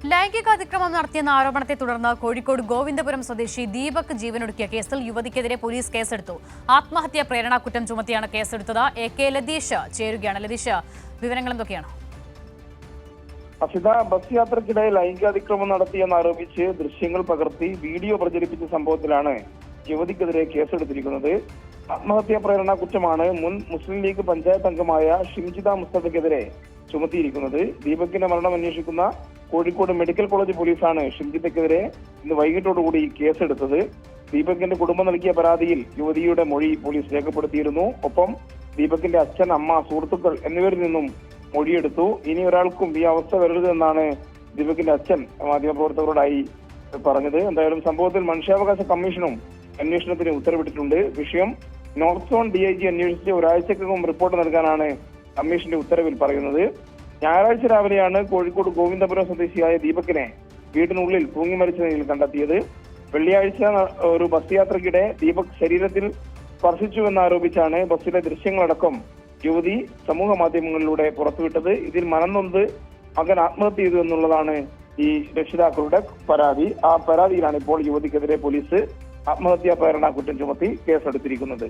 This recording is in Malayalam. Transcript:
ലൈംഗികാതിക്രമം നടത്തിയെന്ന ആരോപണത്തെ തുടർന്ന് കോഴിക്കോട് ഗോവിന്ദപുരം സ്വദേശി ദീപക് ജീവനൊടുക്കിയ കേസിൽ യുവതിക്കെതിരെ പോലീസ് കേസെടുത്തു. ആത്മഹത്യാ പ്രേരണാകുറ്റം ചുമത്തിയാണ് കേസെടുത്തത്. AK ലതീഷ് ചേരുകയാണ്. ലതീഷ്, വിവരങ്ങൾ എന്തൊക്കെയാണ്? അസിത, ബസ് യാത്രക്കിടെ ലൈംഗികാതിക്രമം നടത്തിയെന്നാരോപിച്ച് ദൃശ്യങ്ങൾ പകർത്തി വീഡിയോ പ്രചരിപ്പിച്ച സംഭവത്തിലാണ് യുവതിക്കെതിരെ കേസെടുത്തിരിക്കുന്നത്. ആത്മഹത്യാ പ്രേരണ കുറ്റമാണ് മുൻ മുസ്ലിം ലീഗ് പഞ്ചായത്ത് അംഗമായ ഷിംജിത മുസ്തഫയ്ക്കെതിരെ ചുമത്തിയിരിക്കുന്നത്. ദീപകിന്റെ മരണം അന്വേഷിക്കുന്ന കോഴിക്കോട് മെഡിക്കൽ കോളേജ് പോലീസാണ് ഷിംജിതയ്ക്കെതിരെ ഇന്ന് വൈകിട്ടോടുകൂടി കേസെടുത്തത്. ദീപകിന്റെ കുടുംബം നൽകിയ പരാതിയിൽ യുവതിയുടെ മൊഴി പോലീസ് രേഖപ്പെടുത്തിയിരുന്നു. ഒപ്പം ദീപകിന്റെ അച്ഛൻ, അമ്മ, സുഹൃത്തുക്കൾ എന്നിവരിൽ നിന്നും മൊഴിയെടുത്തു. ഇനി ഒരാൾക്കും ഈ അവസ്ഥ വരരുതെന്നാണ് ദീപകിന്റെ അച്ഛൻ മാധ്യമപ്രവർത്തകരോടായി പറഞ്ഞത്. എന്തായാലും സംഭവത്തിൽ മനുഷ്യാവകാശ കമ്മീഷനും അന്വേഷണത്തിന് ഉത്തരവിട്ടിട്ടുണ്ട്. വിഷയം നോർത്ത് സോൺ DIG അന്വേഷിച്ച് ഒരാഴ്ചക്കകം റിപ്പോർട്ട് നൽകാനാണ് കമ്മീഷന്റെ ഉത്തരവിൽ പറയുന്നത്. ഞായറാഴ്ച രാവിലെയാണ് കോഴിക്കോട് ഗോവിന്ദപുരം സ്വദേശിയായ ദീപകിനെ വീടിനുള്ളിൽ തൂങ്ങി മരിച്ച നിലയിൽ കണ്ടെത്തിയത്. വെള്ളിയാഴ്ച ഒരു ബസ് യാത്രക്കിടെ ദീപക് ശരീരത്തിൽ സ്പർശിച്ചുവെന്നാരോപിച്ചാണ് ബസ്സിലെ ദൃശ്യങ്ങളടക്കം യുവതി സമൂഹ മാധ്യമങ്ങളിലൂടെ പുറത്തുവിട്ടത്. ഇതിൽ മനംനൊന്ത് മകൻ ആത്മഹത്യ ചെയ്തു എന്നുള്ളതാണ് ഈ രക്ഷിതാക്കളുടെ പരാതി. ആ പരാതിയിലാണ് ഇപ്പോൾ യുവതിക്കെതിരെ പോലീസ് ആത്മഹത്യാ പ്രേരണ കുറ്റം ചുമത്തി കേസെടുത്തിരിക്കുന്നത്.